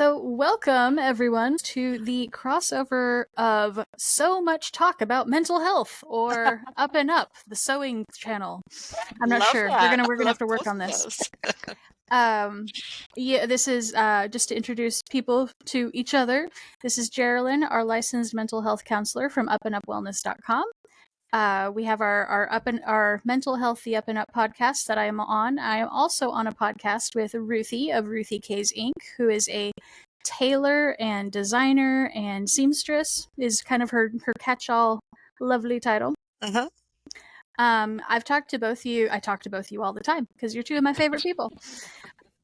So, welcome everyone to the crossover of so much talk about mental health, or Up and Up, the sewing channel. I'm not Love sure. that. We're I gonna have love to work both on of this. those. Yeah, this is just to introduce people to each other. This is Geralyn, our licensed mental health counselor from upandupwellness.com. We have our mental health, the Up and Up podcast that I am on. I am also on a podcast with Ruthie of Ruthie K's Inc., who is a tailor and designer and seamstress, is kind of her catch-all lovely title. Uh-huh. I've talked to both of you. I talk to both of you all the time because you're two of my favorite people.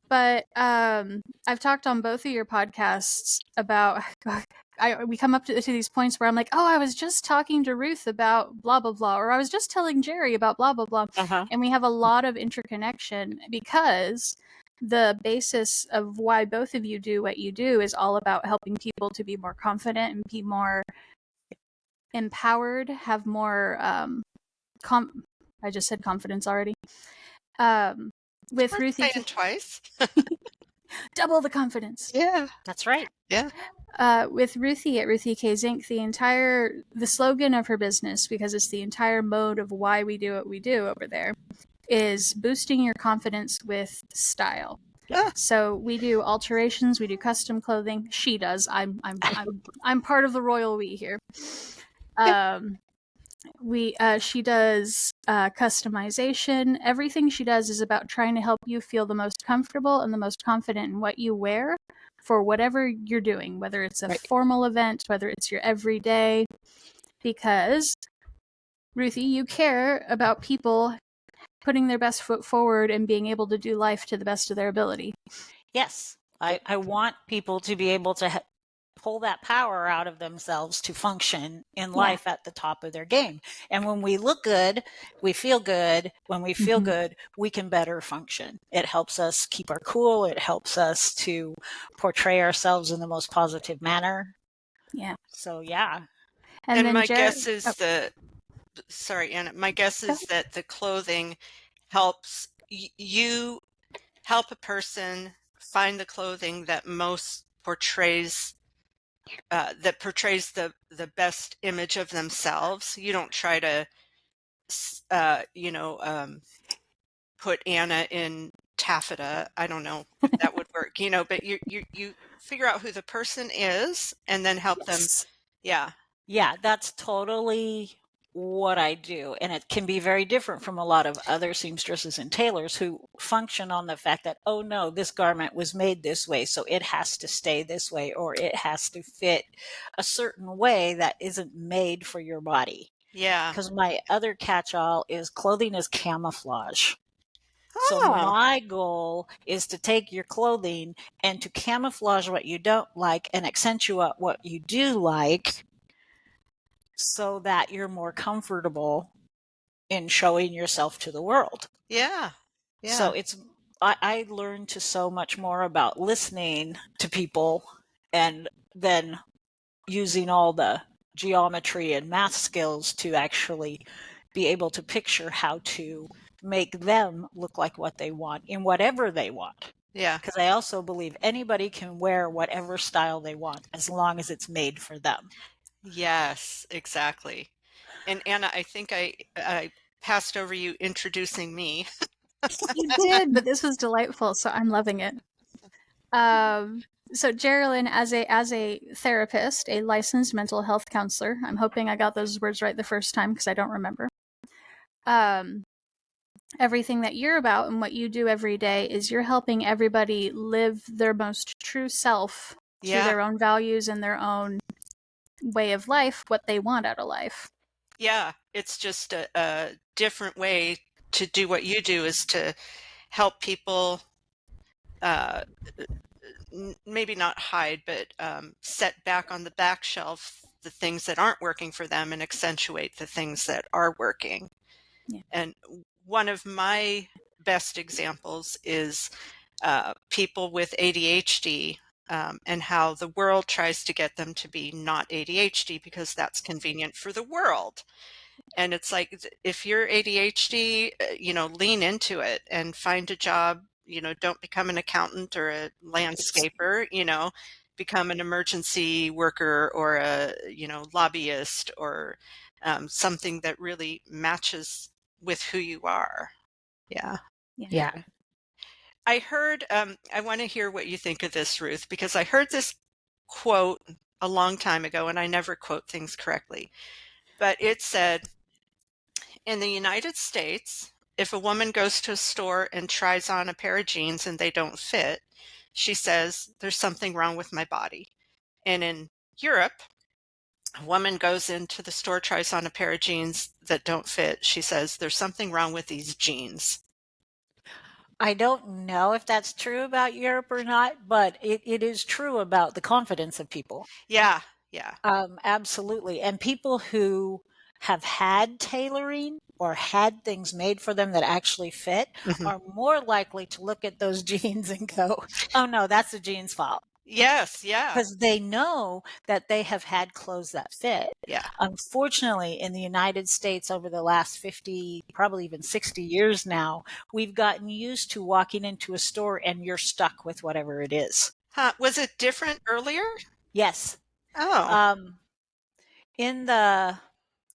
But I've talked on both of your podcasts about we come up to these points where I'm like, oh, I was just talking to Ruth about blah blah blah, or I was just telling Jerry about blah blah blah, Uh-huh. and we have a lot of interconnection because the basis of why both of you do what you do is all about helping people to be more confident and be more empowered, have more I just said confidence already. With Worth Ruthie, saying twice. double the confidence. Yeah. That's right. Yeah. With Ruthie at Ruthie K's Inc., the slogan of her business, because it's the entire mode of why we do what we do over there, is boosting your confidence with style. Yeah. So we do alterations, we do custom clothing. She does. I'm part of the royal we here. She does customization. Everything she does is about trying to help you feel the most comfortable and the most confident in what you wear for whatever you're doing, whether it's a formal event, whether it's your everyday. Because, Ruthie, you care about people putting their best foot forward and being able to do life to the best of their ability. Yes. I want people to be able to pull that power out of themselves to function in life at the top of their game. And when we look good, we feel good. When we feel good, we can better function. It helps us keep our cool. It helps us to portray ourselves in the most positive manner. Yeah. So, yeah. And then my guess is sorry, Anna, my guess is that the clothing helps you help a person find the clothing that most portrays the best image of themselves. You don't try to put Anna in taffeta. I don't know if that would work, but you figure out who the person is and then help them. Yeah. Yeah, that's totally what I do. And it can be very different from a lot of other seamstresses and tailors who function on the fact that, oh no, this garment was made this way, so it has to stay this way, or it has to fit a certain way that isn't made for your body. Yeah. Because my other catch-all is clothing is camouflage. So my goal is to take your clothing and to camouflage what you don't like and accentuate what you do like, so that you're more comfortable in showing yourself to the world. Yeah. Yeah. So I learned to so much more about listening to people and then using all the geometry and math skills to actually be able to picture how to make them look like what they want in whatever they want. Yeah. Because I also believe anybody can wear whatever style they want as long as it's made for them. Yes, exactly. And Anna, I think I passed over you introducing me. You did, but this was delightful, so I'm loving it. So Geralyn, as a therapist, a licensed mental health counselor, I'm hoping I got those words right the first time because I don't remember. Everything that you're about and what you do every day is you're helping everybody live their most true self to their own values and their own way of life, what they want out of life. Yeah, it's just a different way to do what you do, is to help people maybe not hide, but set back on the back shelf the things that aren't working for them and accentuate the things that are working. Yeah. And one of my best examples is people with ADHD, and how the world tries to get them to be not ADHD because that's convenient for the world. And it's like, if you're ADHD, lean into it and find a job, don't become an accountant or a landscaper, become an emergency worker or a, lobbyist or something that really matches with who you are. Yeah. Yeah. I heard, I want to hear what you think of this, Ruth, because I heard this quote a long time ago and I never quote things correctly, but it said, in the United States, if a woman goes to a store and tries on a pair of jeans and they don't fit, she says, there's something wrong with my body. And in Europe, a woman goes into the store, tries on a pair of jeans that don't fit. She says, there's something wrong with these jeans. I don't know if that's true about Europe or not, but it is true about the confidence of people. Yeah, yeah. Absolutely. And people who have had tailoring or had things made for them that actually fit Mhm. are more likely to look at those jeans and go, oh no, that's the jeans' fault. Yes, yeah, Because they know that they have had clothes that fit. yeah. Unfortunately, in the United States over the last 50, probably even 60 years now, we've gotten used to walking into a store and you're stuck with whatever it is. Huh, was it different earlier? Yes. Oh, In the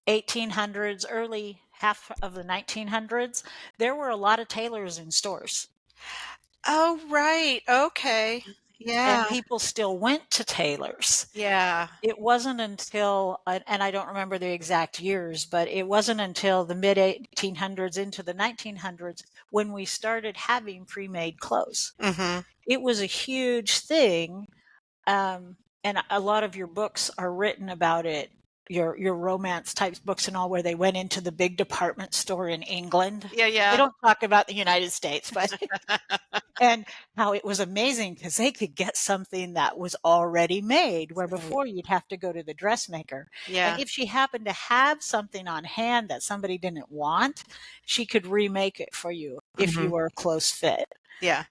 1800s, early half of the 1900s, there were a lot of tailors in stores. oh, right. Okay. And Yeah, people still went to tailors. yeah. It wasn't until, and I don't remember the exact years, but it wasn't until the mid 1800s into the 1900s when we started having pre-made clothes. Mm-hmm. It was a huge thing. And a lot of your books are written about it, your romance type books and all, where they went into the big department store in England. Yeah, They yeah. don't talk about the United States, but and how it was amazing because they could get something that was already made, where Right. before you'd have to go to the dressmaker. And Yeah. if she happened to have something on hand that somebody didn't want, she could remake it for you if Mm-hmm. you were a close fit. Yeah.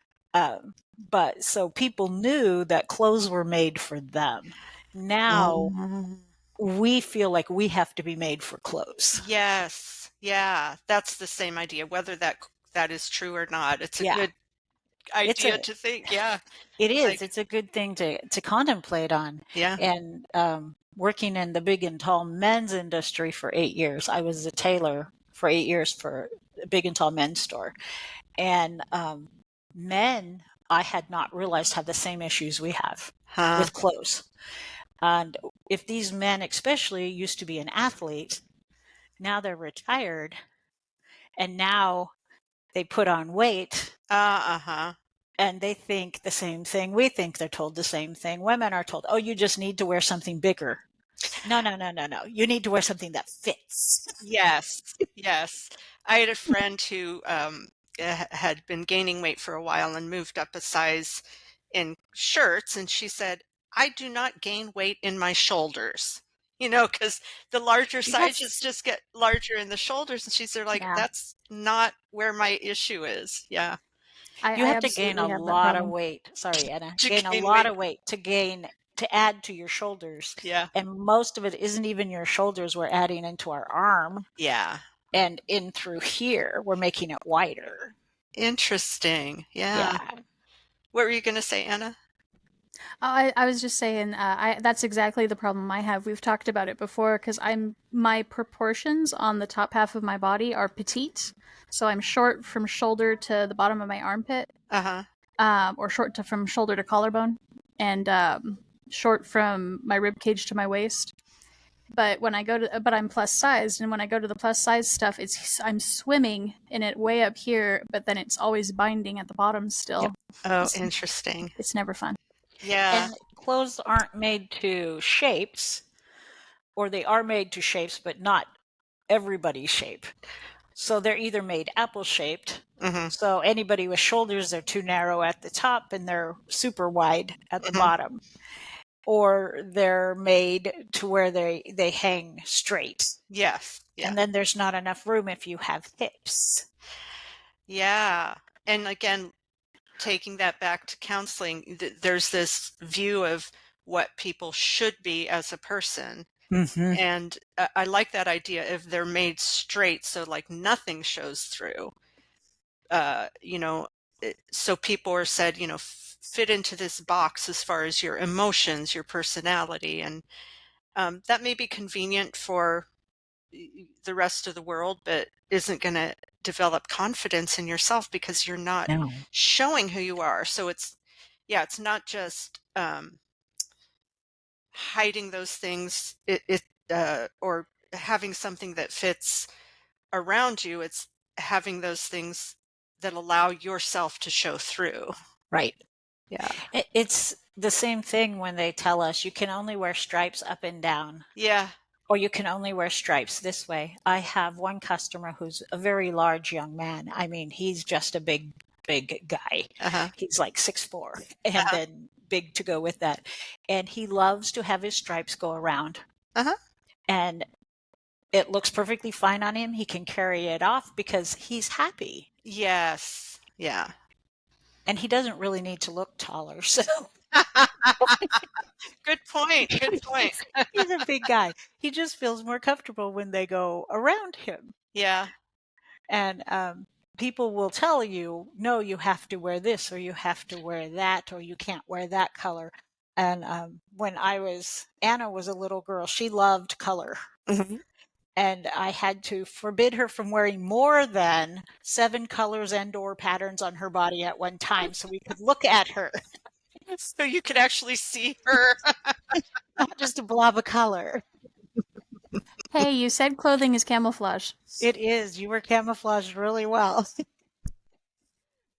But so people knew that clothes were made for them. Now Um, we feel like we have to be made for clothes. yes. Yeah. That's the same idea, whether that is true or not. It's a Yeah, good it's idea a to think. Yeah. it is. Like, It's a good thing to contemplate on. yeah. And working in the big and tall men's industry for 8 years, I was a tailor for 8 years for a big and tall men's store. And men, I had not realized have the same issues we have Huh. with clothes. And if these men, especially, used to be an athlete, now they're retired, and now they put on weight Uh-huh. and they think the same thing. We think they're told the same thing. Women are told, oh, you just need to wear something bigger. No, no, no, no, no. You need to wear something that fits. Yes. Yes. I had a friend who had been gaining weight for a while and moved up a size in shirts, and she said, I do not gain weight in my shoulders, because the larger sizes Yes. just get larger in the shoulders. And she's there like, Yeah. that's not where my issue is. Yeah. You I have to gain a absolutely have that lot of problem. weight. Sorry, Anna. To Gain a gain lot weight. of weight to add to your shoulders. Yeah. And most of it isn't even your shoulders. We're adding into our arm Yeah. and in through here. We're making it wider. Interesting. Yeah. Yeah. What were you going to say, Anna? I was just saying, that's exactly the problem I have. We've talked about it before because my proportions on the top half of my body are petite, so I'm short from shoulder to the bottom of my armpit, Uh-huh. or from shoulder to collarbone, and short from my rib cage to my waist. But but I'm plus sized, and when I go to the plus size stuff, I'm swimming in it way up here, but then it's always binding at the bottom still. Yep. Oh, It's, interesting. it's never fun. Yeah. And clothes aren't made to shapes, or they are made to shapes, but not everybody's shape. So they're either made apple shaped. Mm-hmm. So anybody with shoulders, they're too narrow at the top and they're super wide at the Mm-hmm. bottom. Or they're made to where they hang straight. Yes. Yeah. And then there's not enough room if you have hips. Yeah. And again, taking that back to counseling, there's this view of what people should be as a person. Mm-hmm. And I like that idea if they're made straight, so like nothing shows through. so people are said, fit into this box as far as your emotions, your personality, and that may be convenient for the rest of the world, but isn't going to develop confidence in yourself because you're not No. showing who you are. So it's not just hiding those things, or having something that fits around you. It's having those things that allow yourself to show through. Right. Yeah. It's the same thing when they tell us you can only wear stripes up and down, Yeah. or you can only wear stripes this way. I have one customer who's a very large young man. I mean, he's just a big guy. Uh-huh. He's like 6'4", and Uh-huh. then big to go with that. And he loves to have his stripes go around. Uh-huh. And it looks perfectly fine on him. He can carry it off because he's happy. Yes. Yeah. And he doesn't really need to look taller. So Good point. Good point. he's a big guy. He just feels more comfortable when they go around him. Yeah. And people will tell you, no, you have to wear this, or you have to wear that, or you can't wear that color. And when Anna was a little girl, she loved color. Mm-hmm. And I had to forbid her from wearing more than 7 colors and/or patterns on her body at one time so we could look at her, So you could actually see her. not just a blob of color. Hey, you said clothing is camouflage. It is. You were camouflaged really well.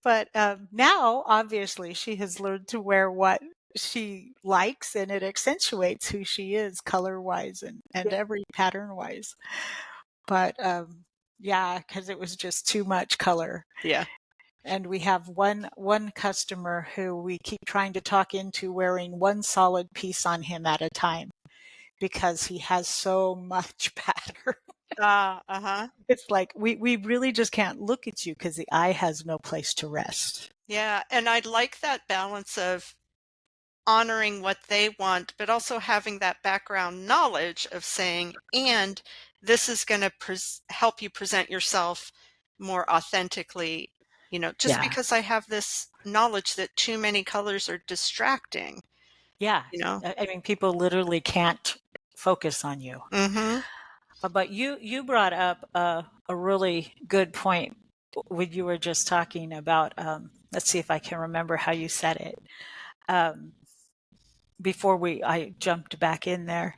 But now, obviously, she has learned to wear what she likes, and it accentuates who she is color-wise and every pattern-wise. But yeah, because it was just too much color. Yeah. And we have one customer who we keep trying to talk into wearing one solid piece on him at a time because he has so much pattern. Uh-huh. It's like we really just can't look at you because the eye has no place to rest. Yeah. And I like that balance of honoring what they want, but also having that background knowledge of saying, and this is going to help you present yourself more authentically. Just Yeah. because I have this knowledge that too many colors are distracting. Yeah. You know. I mean, people literally can't focus on you. Mm-hmm. But you brought up a really good point when you were just talking about, let's see if I can remember how you said it. Before I jumped back in there,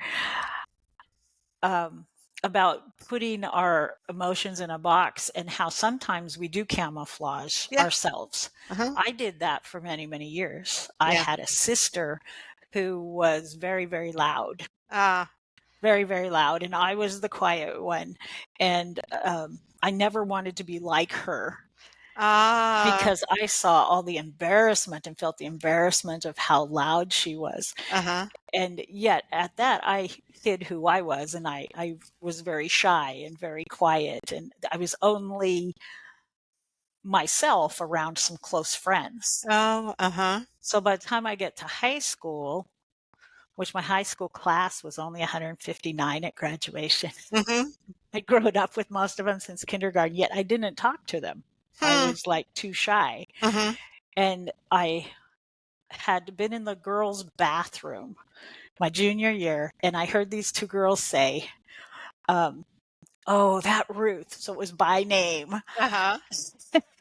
about putting our emotions in a box and how sometimes we do camouflage Yeah. ourselves. Uh-huh. I did that for many, many years. I Yeah. had a sister who was very, very loud. Ah. Very, very loud, and I was the quiet one. And I never wanted to be like her because I saw all the embarrassment and felt the embarrassment of how loud she was. Uh-huh. And yet at that, I hid who I was, and I was very shy and very quiet, and I was only myself around some close friends. Oh, uh-huh. So by the time I get to high school, which my high school class was only 159 at graduation. Mm-hmm. I'd grown up with most of them since kindergarten, yet I didn't talk to them. I was like too shy. Mm-hmm. And I had been in the girls' bathroom my junior year, and I heard these 2 girls say, oh, that Ruth. So it was by name. Uh-huh.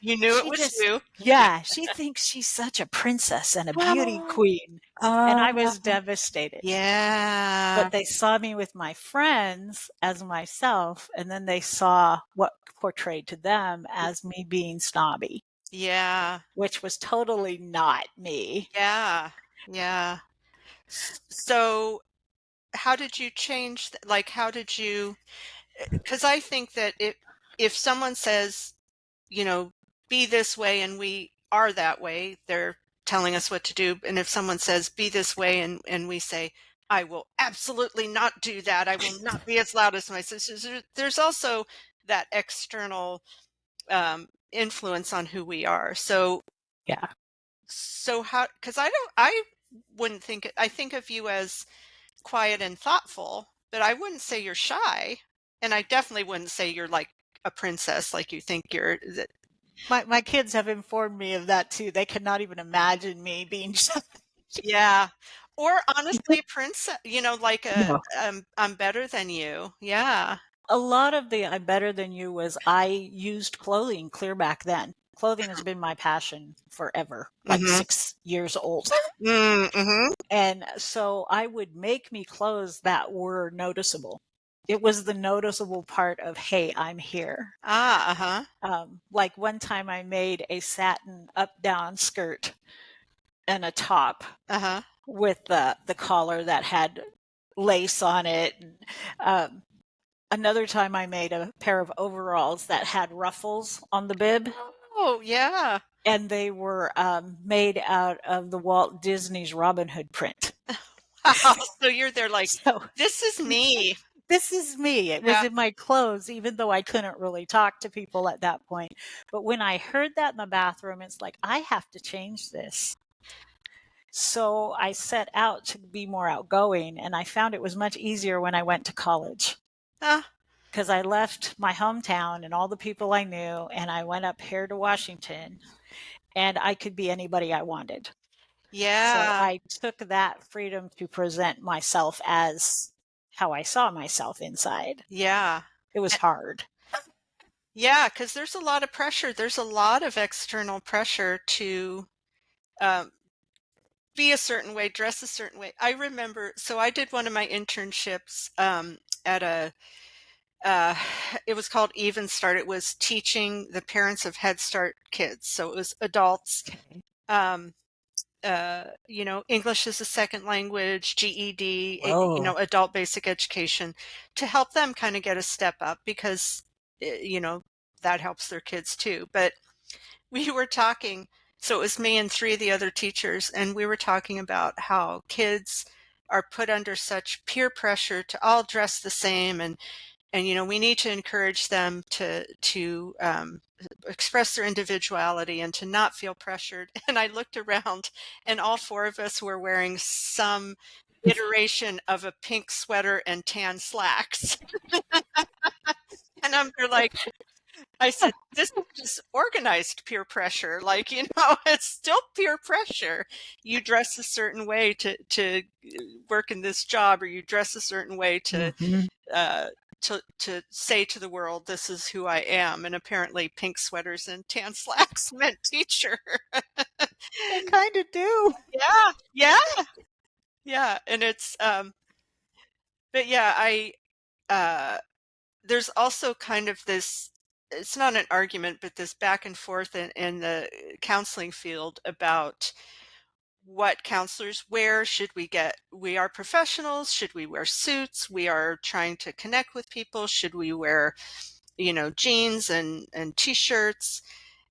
You knew it was you. Yeah, she thinks she's such a princess and a beauty queen. And I was devastated. Yeah. But they saw me with my friends as myself, and then they saw what portrayed to them as me being snobby. Yeah. Which was totally not me. Yeah. Yeah. So how did you change? How did you? Because I think that if someone says, be this way and we are that way, they're telling us what to do. And if someone says, be this way, and we say, I will absolutely not do that, I will not be as loud as my sisters, there's also that external influence on who we are. So Yeah. So how, because I wouldn't I think of you as quiet and thoughtful, but I wouldn't say you're shy. And I definitely wouldn't say you're like a princess, like you think you're. My kids have informed me of that too. They cannot even imagine me being Yeah. Or honestly, princess, like No. I'm better than you. Yeah. A lot of the I'm better than you was I used clothing clear back then. Clothing has been my passion forever, like Mm-hmm. 6 years old. Mm-hmm. And so I would make me clothes that were noticeable. It was the noticeable part of, hey, I'm here. Ah, uh-huh. Like one time I made a satin up-down skirt and a top Uh-huh. with the collar that had lace on it. Another time I made a pair of overalls that had ruffles on the bib. Oh, yeah. And they were made out of the Walt Disney's Robin Hood print. Wow. So you're there like, So this is me. this is me. It was Yeah. in my clothes, even though I couldn't really talk to people at that point. But when I heard that in the bathroom, it's like, I have to change this. So I set out to be more outgoing, and I found it was much easier when I went to college. Ah, Because I left my hometown and all the people I knew, and I went up here to Washington, and I could be anybody I wanted. So yeah. I took that freedom to present myself as how I saw myself inside. Yeah. It was hard. Yeah, because there's a lot of pressure. There's a lot of external pressure to um, be a certain way, dress a certain way. I remember, so I did one of my internships at uh, it was called Even Start. It was teaching the parents of Head Start kids. So it was adults, um, English as a second language, GED, Whoa. adult basic education to help them kind of get a step up because, that helps their kids too. But we were talking, so it was me and three of the other teachers, and we were talking about how kids are put under such peer pressure to all dress the same and we need to encourage them to express their individuality and to not feel pressured. And I looked around, and all four of us were wearing some iteration of a pink sweater and tan slacks. And they're like, I said, this is organized peer pressure. Like, it's still peer pressure. You dress a certain way to work in this job, or you dress a certain way uh, to say to the world, this is who I am. And apparently pink sweaters and tan slacks meant teacher. They kind of do. Yeah. Yeah. Yeah. And it's, but yeah, there's also kind of this, it's not an argument, but this back and forth in the counseling field about what counselors wear. We are professionals. Should we wear suits? We are trying to connect with people. Should we wear, jeans and t-shirts?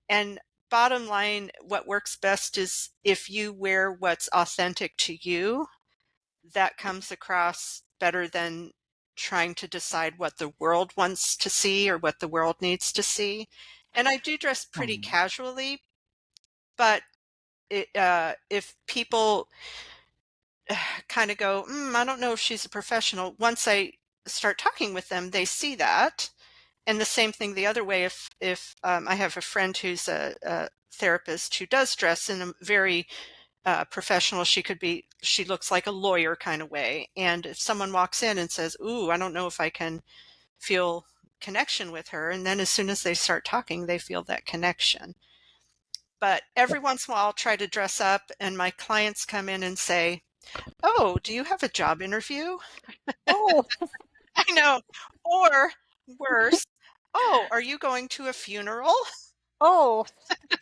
And bottom line, what works best is if you wear what's authentic to you, that comes across better than trying to decide what the world wants to see or what the world needs to see. And I do dress pretty casually, but if people kind of go, I don't know if she's a professional, once I start talking with them, they see that. And the same thing the other way, if I have a friend who's a therapist who does dress in a very professional, she looks like a lawyer kind of way. And if someone walks in and says, ooh, I don't know if I can feel connection with her. And then as soon as they start talking, they feel that connection. But every once in a while, I'll try to dress up and my clients come in and say, oh, do you have a job interview? Oh. I know. Or worse, oh, are you going to a funeral? Oh.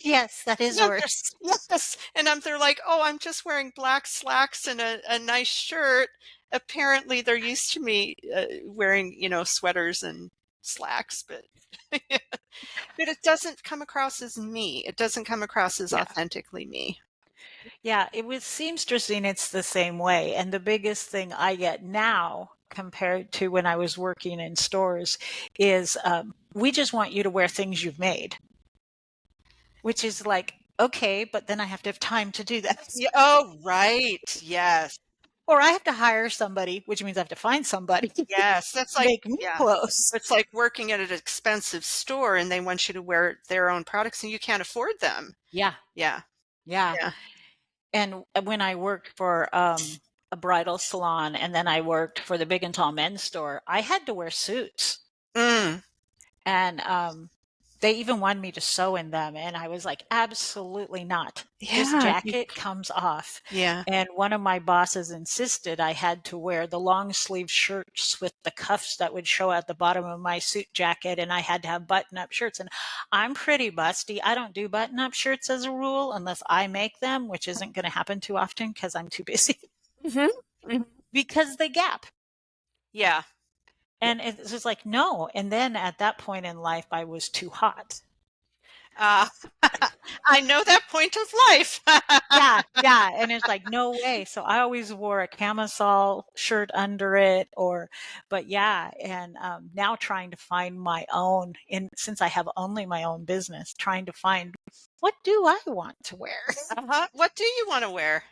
Yes, that is Yeah, worse. yes. And they're like, oh, I'm just wearing black slacks and a nice shirt. Apparently, they're used to me wearing, sweaters and slacks, but but it doesn't come across as me. It doesn't come across as authentically me. Yeah, it with seamstressing, it's the same way. And the biggest thing I get now compared to when I was working in stores is we just want you to wear things you've made, which is like, okay, but then I have to have time to do that. Yeah. Oh, right. Yes. Or I have to hire somebody, which means I have to find somebody Yes, that's to like, make me yeah. clothes. It's like working at an expensive store and they want you to wear their own products and you can't afford them. Yeah. Yeah. Yeah. Yeah. And when I worked for a bridal salon and then I worked for the Big and Tall men's store, I had to wear suits. Mm. And they even wanted me to sew in them. And I was like, absolutely not. This Yeah. jacket comes off. Yeah. And one of my bosses insisted I had to wear the long sleeve shirts with the cuffs that would show at the bottom of my suit jacket. And I had to have button up shirts. And I'm pretty busty. I don't do button up shirts as a rule unless I make them, which isn't going to happen too often because I'm too busy because they gap. Yeah. And it's just like, no. And then at that point in life, I was too hot. Uh, I know that point of life. Yeah, yeah. And it's like, no way. So I always wore a camisole shirt under it but yeah. And now trying to find my own, since I have only my own business, trying to find what do I want to wear? Uh-huh. What do you want to wear?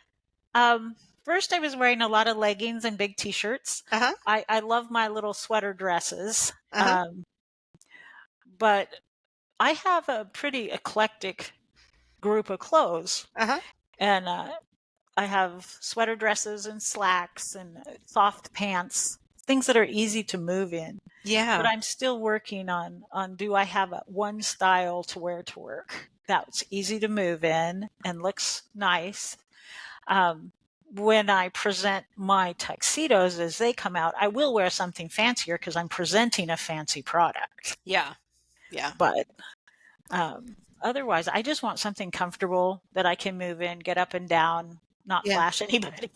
First I was wearing a lot of leggings and big t-shirts. Uh-huh. I love my little sweater dresses. Uh-huh. But I have a pretty eclectic group of clothes. Uh-huh. And I have sweater dresses and slacks and soft pants, things that are easy to move in. Yeah. But I'm still working on do I have one style to wear to work that's easy to move in and looks nice. When I present my tuxedos as they come out, I will wear something fancier because I'm presenting a fancy product. Yeah. Yeah. But otherwise, I just want something comfortable that I can move in, get up and down, not Yeah. flash anybody.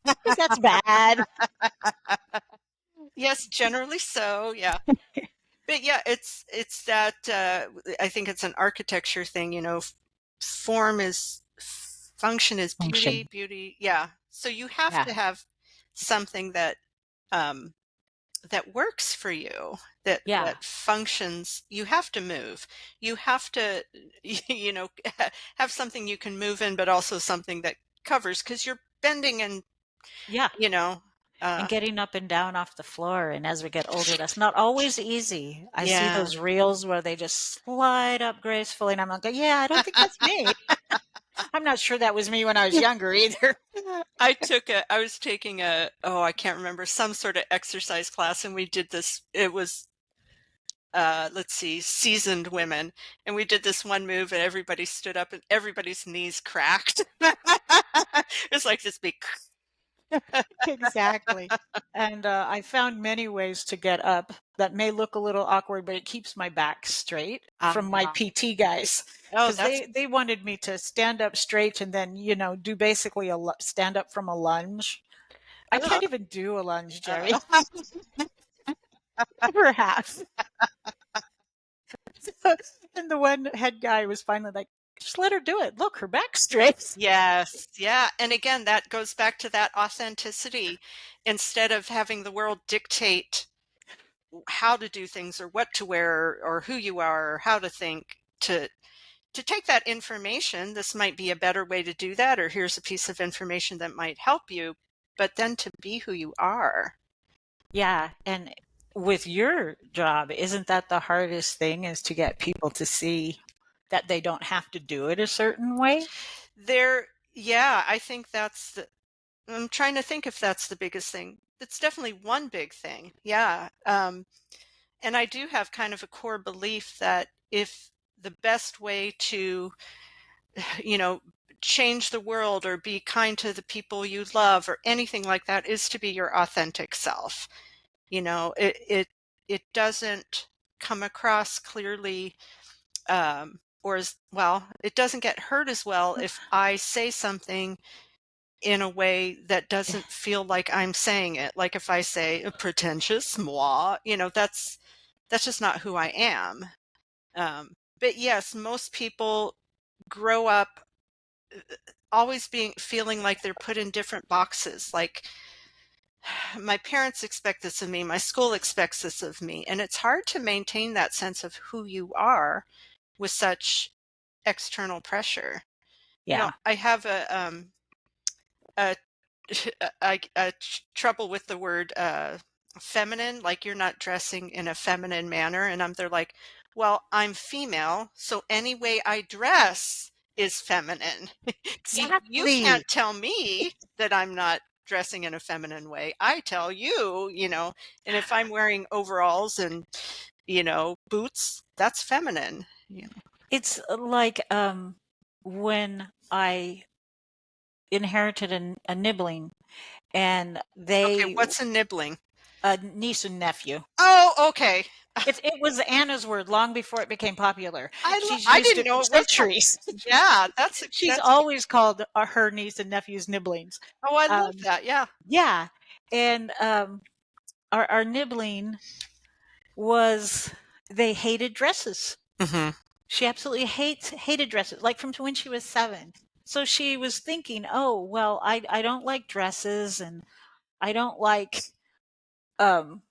Because that's bad. Yes, generally so. Yeah. But yeah, it's that I think it's an architecture thing, form is function is Function. beauty. Yeah. So you have Yeah. to have something that that works for you, that Yeah. functions. You have to move. You have to have something you can move in, but also something that covers because you're bending and Yeah. uh And getting up and down off the floor. And as we get older, that's not always easy. I see yeah. those reels where they just slide up gracefully. And I'm like, yeah, I don't think that's me. I'm not sure that was me when I was younger either. I was taking I can't remember, some sort of exercise class, and we did this. It was, let's see, seasoned women. And we did this one move and everybody stood up and everybody's knees cracked. It was like this big. Exactly. And I found many ways to get up that may look a little awkward, but it keeps my back straight from my PT guys. Oh, Because they wanted me to stand up straight and then, do basically stand up from a lunge. I can't even do a lunge, Jerry. Never have. And the one head guy was finally like, just let her do it. Look, her back's straight. yes. Yeah. And again, that goes back to that authenticity. Instead of having the world dictate how to do things or what to wear or who you are or how to think, to take that information, this might be a better way to do that, or here's a piece of information that might help you, but then to be who you are. Yeah. And with your job, isn't that the hardest thing, is to get people to see that they don't have to do it a certain way? Yeah, I think I'm trying to think if that's the biggest thing. It's definitely one big thing. Yeah. And I do have kind of a core belief that if the best way to, change the world or be kind to the people you love or anything like that is to be your authentic self. It doesn't come across clearly, or as well, it doesn't get heard as well if I say something in a way that doesn't feel like I'm saying it. Like if I say pretentious, moi, that's just not who I am. But yes, most people grow up always feeling like they're put in different boxes. Like my parents expect this of me, my school expects this of me, and it's hard to maintain that sense of who you are with such external pressure. Yeah. I have a trouble with the word feminine, like you're not dressing in a feminine manner. And they're like, well, I'm female, so any way I dress is feminine. You Exactly. can't tell me that I'm not dressing in a feminine way. I tell you, and if I'm wearing overalls and, boots, that's feminine. It's like when I inherited a nibbling, and Okay, they what's a nibbling? a niece and nephew. Oh, okay. It was Anna's word long before it became popular. She's I used didn't it know for it was centuries. yeah, She's that's always called her niece and nephew's nibblings. oh, I love Um, that. Yeah. yeah, and our nibbling was they hated dresses. Mhm. She absolutely hated dresses, like from when she was 7. So she was thinking, oh well, I don't like dresses, and I don't like um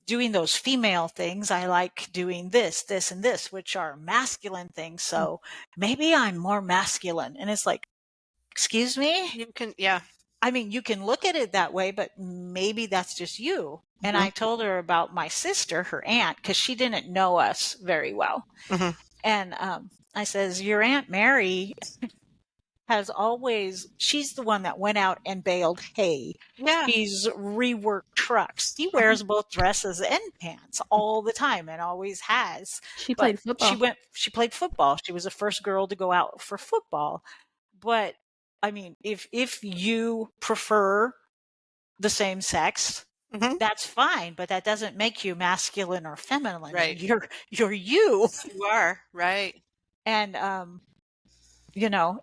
doing those female things. I like doing this, and this, which are masculine things. So maybe I'm more masculine. And it's like, excuse me? You can yeah. I mean, you can look at it that way, but maybe that's just you. And Mhm. I told her about my sister, her aunt, because she didn't know us very well. Mhm. And I says, your Aunt Mary has always, she's the one that went out and baled hay. Yeah. She's reworked trucks. She Mhm. wears both dresses and pants all the time and always has. She But played football. she played football. She was the first girl to go out for football. But I mean, if you prefer the same sex, Mhm. that's fine, but that doesn't make you masculine or feminine. Right. You're you. You are, right. And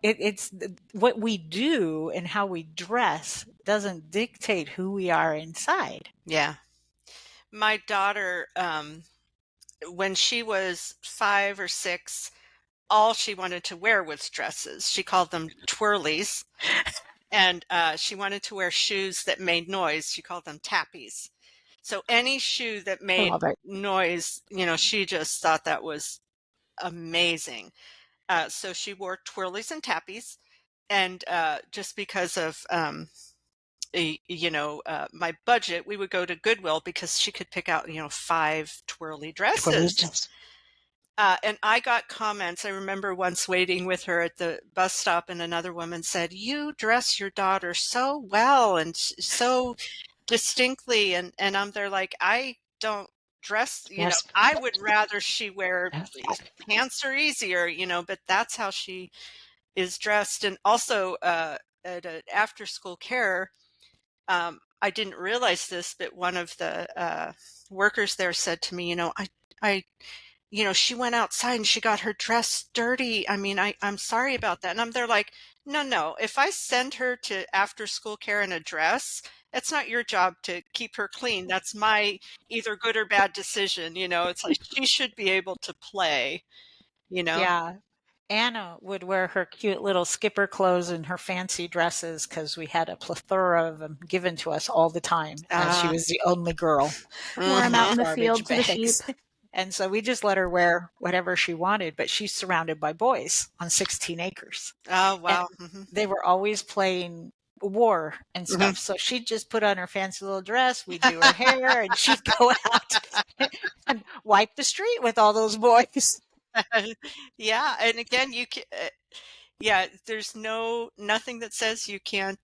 it's what we do and how we dress doesn't dictate who we are inside. Yeah. My daughter, when she was 5 or 6, all she wanted to wear was dresses. She called them twirlies. And she wanted to wear shoes that made noise. She called them tappies. So any shoe that I made love it. noise, she just thought that was amazing. So she wore twirlies and tappies. And just because of my budget, we would go to Goodwill because she could pick out 5 twirly dresses. And I got comments. I remember once waiting with her at the bus stop, and another woman said, "You dress your daughter so well and so distinctly." And I'm there like, I don't dress, Yes. I would rather she wear pants are easier, but that's how she is dressed. And also at an after school care, I didn't realize this, but one of the workers there said to me, I she went outside and she got her dress dirty. I mean, I'm sorry about that. And I'm there like, no. If I send her to after school care in a dress, it's not your job to keep her clean. That's my either good or bad decision. It's like she should be able to play, Yeah. Anna would wear her cute little skipper clothes and her fancy dresses because we had a plethora of them given to us all the time, as she was the only girl. Wore them out in the Garbage field for the sheep. bags. And so we just let her wear whatever she wanted, but she's surrounded by boys on 16 acres. Oh, And wow. Mm-hmm. they were always playing war and stuff. So she'd just put on her fancy little dress, we'd do her hair, and she'd go out and wipe the street with all those boys. Yeah. And again, you can, yeah, there's nothing that says you can't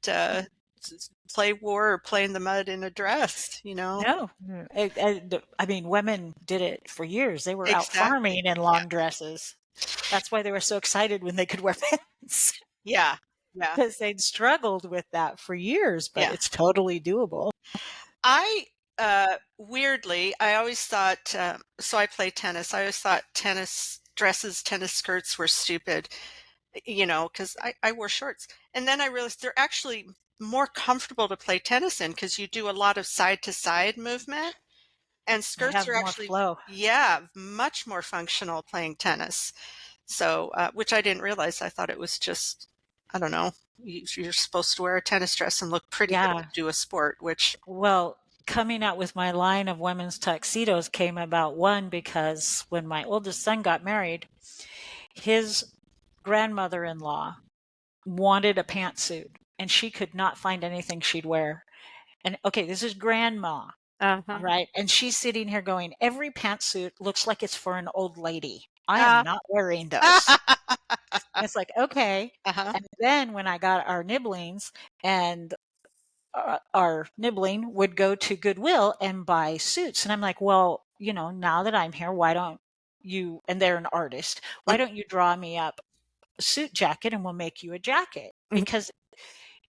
play war or play in the mud in a dress, No, I mean, women did it for years. They were out Exactly. farming in long dresses. That's why they were so excited when they could wear pants. Yeah. Yeah. Because they'd struggled with that for years, but Yeah. it's totally doable. I weirdly, I always thought, so I play tennis. I always thought tennis dresses, tennis skirts were stupid, because I wore shorts. And then I realized they're actually more comfortable to play tennis in because you do a lot of side to side movement. And They skirts have are more actually, flow. yeah, much more functional playing tennis. So, which I didn't realize. I thought it was just, I don't know, you're supposed to wear a tennis dress and look pretty good Yeah. to do a sport, which, Well, coming out with my line of women's tuxedos came about, one, because when my oldest son got married, his grandmother-in-law wanted a pantsuit. and she could not find anything she'd wear. And okay, this is grandma, Uh-huh. right? And she's sitting here going, every pantsuit looks like it's for an old lady. I am not wearing those. It's like, okay. Uh-huh. And then when I got our nibblings, and our nibbling would go to Goodwill and buy suits. And I'm like, well, now that I'm here, why don't you, and they're an artist, why don't you draw me up a suit jacket and we'll make you a jacket? Because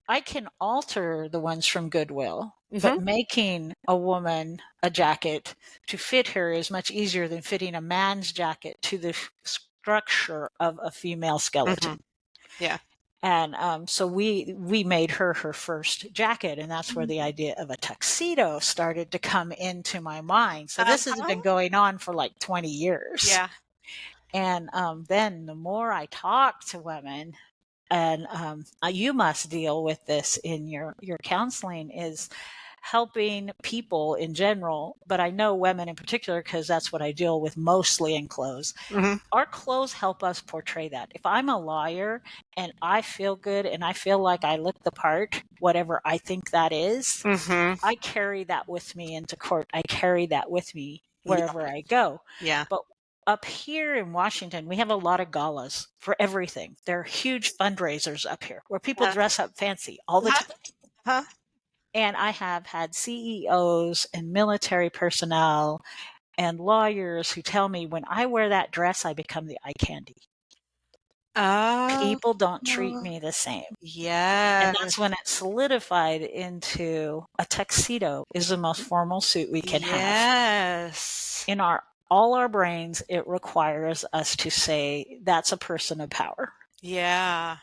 I can alter the ones from Goodwill, but making a woman a jacket to fit her is much easier than fitting a man's jacket to the structure of a female skeleton. Yeah. And so we made her first jacket, and that's where the idea of a tuxedo started to come into my mind. So this has been going on for like 20 years. Yeah. And then the more I talk to women, and you must deal with this in your counseling, is helping people in general, but I know women in particular because that's what I deal with mostly in clothes. Our clothes help us portray that. If I'm a liar and I feel good and I feel like I look the part, whatever I think that is, I carry that with me into court. I carry that with me wherever I go. Yeah. But up here in Washington, we have a lot of galas for everything. There are huge fundraisers up here where people dress up fancy all the time. And I have had CEOs and military personnel and lawyers who tell me when I wear that dress, I become the eye candy. People don't treat me the same. Yeah. And that's when it solidified into a tuxedo is the most formal suit we can have. Yes. In all our brains, it requires us to say that's a person of power. Yeah.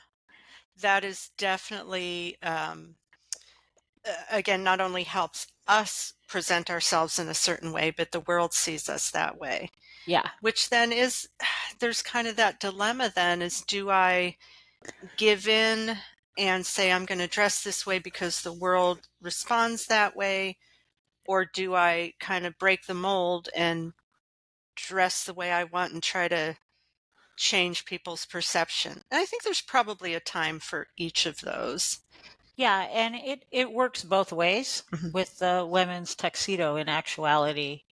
That is definitely, again, not only helps us present ourselves in a certain way, but the world sees us that way. Yeah. Which then is, there's kind of that dilemma then is, do I give in and say I'm going to dress this way because the world responds that way? Or do I kind of break the mold and dress the way I want and try to change people's perception? And I think there's probably a time for each of those. Yeah, and it works both ways with the women's tuxedo in actuality,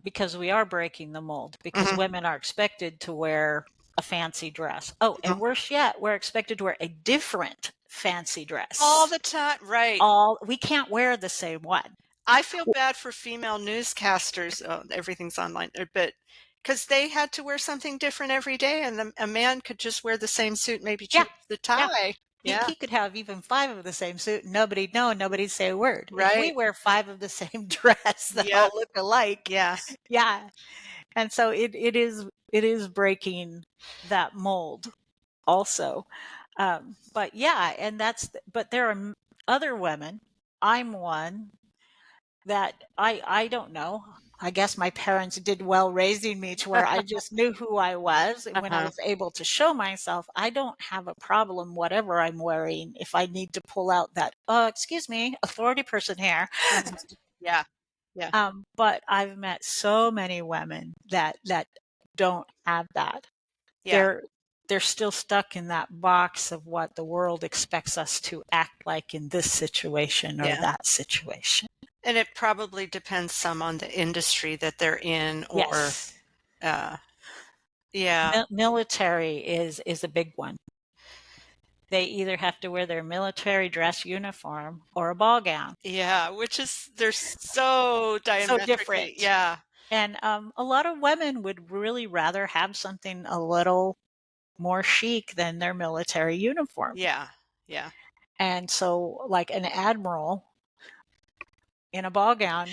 because we are breaking the mold, because women are expected to wear a fancy dress. Oh, and worse yet, we're expected to wear a different fancy dress. All the time, right. We can't wear the same one. I feel bad for female newscasters. Everything's online, but because they had to wear something different every day, and a man could just wear the same suit, maybe change the tie. Yeah. He could have even 5 of the same suit and nobody'd know and nobody'd say a word. Right. If we wear 5 of the same dress that all look alike. Yeah. Yeah. And so it is breaking that mold also. But yeah, and but there are other women. I'm one that I don't know. I guess my parents did well raising me to where I just knew who I was. And when I was able to show myself, I don't have a problem, whatever I'm wearing, if I need to pull out that, excuse me, authority person here. Yeah. Yeah. But I've met so many women that don't have that. Yeah. They're still stuck in that box of what the world expects us to act like in this situation or that situation. And it probably depends some on the industry that they're in, or military is a big one. They either have to wear their military dress uniform or a ball gown. Yeah, which is, they're so diametrically so different. Yeah. And a lot of women would really rather have something a little more chic than their military uniform. Yeah. Yeah. And so like an admiral in a ball gown.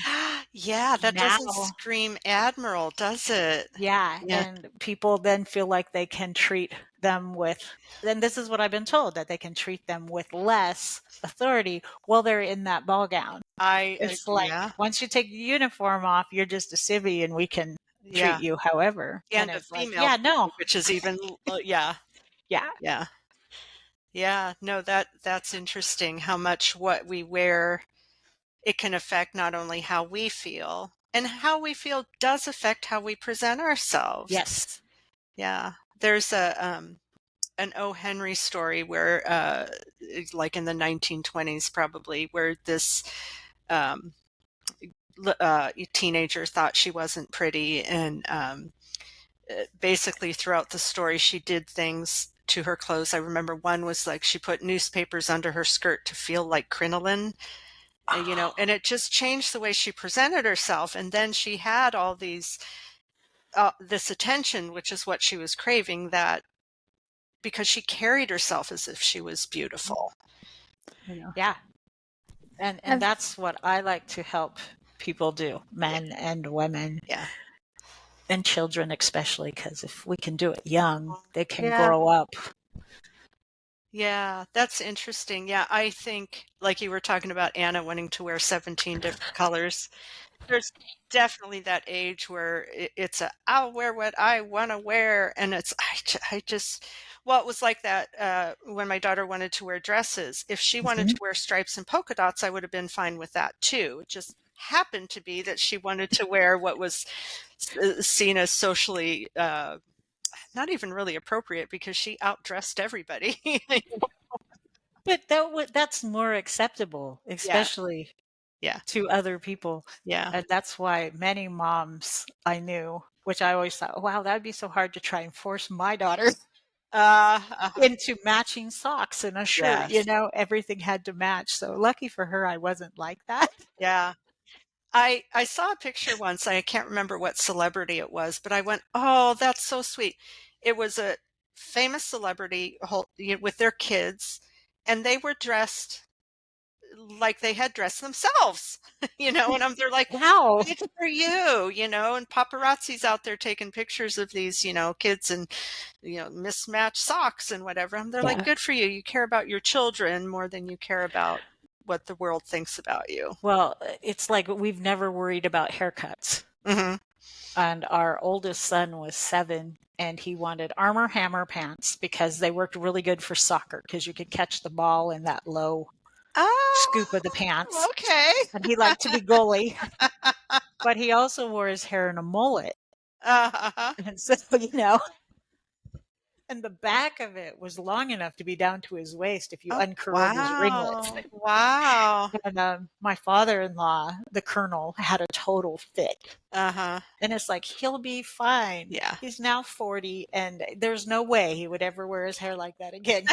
Yeah, that doesn't scream admiral, does it? Yeah, and people then feel like they can treat them with, and this is what I've been told, that they can treat them with less authority while they're in that ball gown. It's like, once you take the uniform off, you're just a civvy and we can treat you however. And it's a female, like, no. which is even, yeah. No, that's interesting how much what we wear, it can affect not only how we feel, and how we feel does affect how we present ourselves. Yes. Yeah. There's a an O. Henry story where, like in the 1920s probably, where this teenager thought she wasn't pretty, and basically throughout the story she did things to her clothes. I remember one was like she put newspapers under her skirt to feel like crinoline, and it just changed the way she presented herself. And then she had all this attention, which is what she was craving, that because she carried herself as if she was beautiful. Yeah. And that's what I like to help people do, men and women. Yeah. And children especially, because if we can do it young, they can Yeah. grow up. Yeah, that's interesting. Yeah, I think, like you were talking about Anna wanting to wear 17 different colors, there's definitely that age where it's I'll wear what I want to wear. And it's, I just, well, it was like that when my daughter wanted to wear dresses. If she wanted to wear stripes and polka dots, I would have been fine with that too. It just happened to be that she wanted to wear what was seen as socially not even really appropriate, because she outdressed everybody. But that's more acceptable, especially Yeah. to other people. Yeah. And that's why many moms I knew, which I always thought, wow, that'd be so hard to try and force my daughter into matching socks and a shirt. Yes. Everything had to match. So lucky for her, I wasn't like that. Yeah. I saw a picture once. I can't remember what celebrity it was, but I went, oh, that's so sweet. It was a famous celebrity with their kids, and they were dressed like they had dressed themselves, and they're like, Wow. good for you, and paparazzi's out there taking pictures of these, kids and, mismatched socks and whatever. And they're like, good for you. You care about your children more than you care about what the world thinks about you. Well, it's like we've never worried about haircuts. Mm-hmm. And our oldest son was 7, and he wanted Armor Hammer pants because they worked really good for soccer, because you could catch the ball in that low scoop of the pants. Okay. And he liked to be goalie. But he also wore his hair in a mullet. And so, and the back of it was long enough to be down to his waist if you uncurled his ringlets. Wow. And my father-in-law, the colonel, had a total fit. And it's like, he'll be fine. Yeah. He's now 40, and there's no way he would ever wear his hair like that again.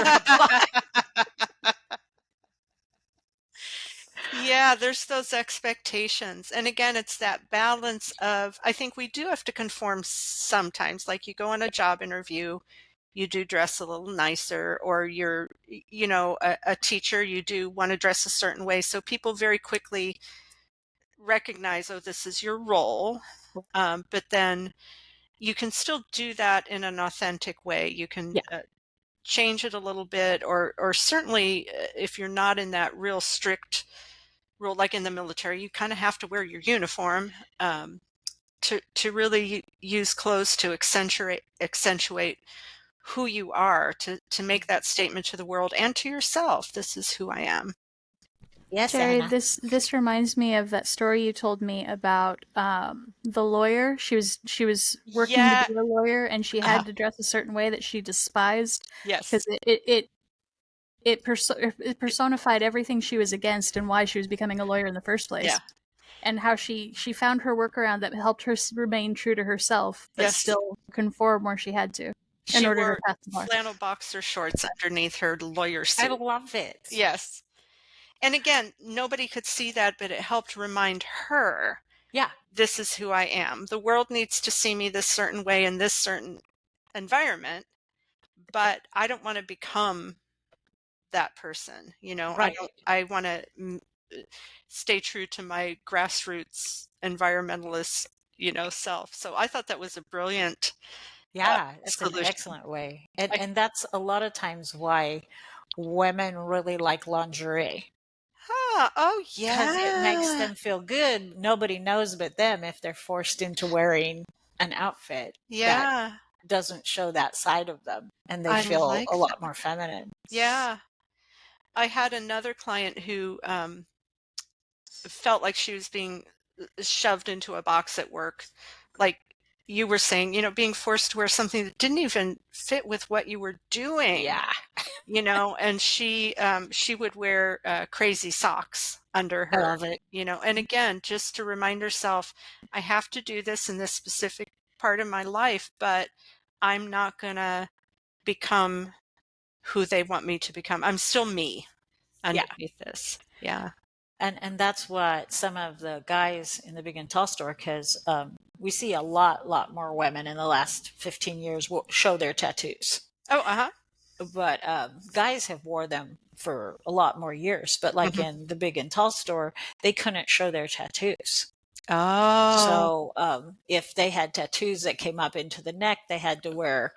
Yeah, there's those expectations. And again, it's that balance of, I think we do have to conform sometimes. Like you go on a job interview, you do dress a little nicer, or you're, a teacher, you do want to dress a certain way. So people very quickly recognize, oh, this is your role. But then you can still do that in an authentic way. You can change it a little bit, or certainly if you're not in that real strict rule, like in the military, you kind of have to wear your uniform to really use clothes to accentuate who you are, to make that statement to the world and to yourself. This is who I am. Yes, Jerry, Anna. this reminds me of that story you told me about the lawyer. She was working to be a lawyer, and she had to dress a certain way that she despised. Yes. Because it personified everything she was against and why she was becoming a lawyer in the first place. Yeah. And how she found her workaround that helped her remain true to herself, but still conform where she had to in order to pass the bar. Flannel boxer shorts underneath her lawyer suit. I love it. Yes. And again, nobody could see that, but it helped remind her, this is who I am. The world needs to see me this certain way in this certain environment, but I don't want to become that person. Right. I want to stay true to my grassroots environmentalist, self. So I thought that was a brilliant it's solution. an excellent way. And that's a lot of times why women really like lingerie. Oh, yeah. Because it makes them feel good. Nobody knows but them if they're forced into wearing an outfit that doesn't show that side of them, and they feel a lot more feminine. Yeah. I had another client who felt like she was being shoved into a box at work. Like you were saying, being forced to wear something that didn't even fit with what you were doing. Yeah. And she would wear crazy socks under I her, love it. and again, just to remind herself, I have to do this in this specific part of my life, but I'm not gonna become who they want me to become. I'm still me Yeah. underneath this. Yeah. And that's what some of the guys in the Big and Tall store, because we see a lot more women in the last 15 years will show their tattoos. Oh, uh-huh. But guys have wore them for a lot more years. But like in the Big and Tall store, they couldn't show their tattoos. Oh. So if they had tattoos that came up into the neck, they had to wear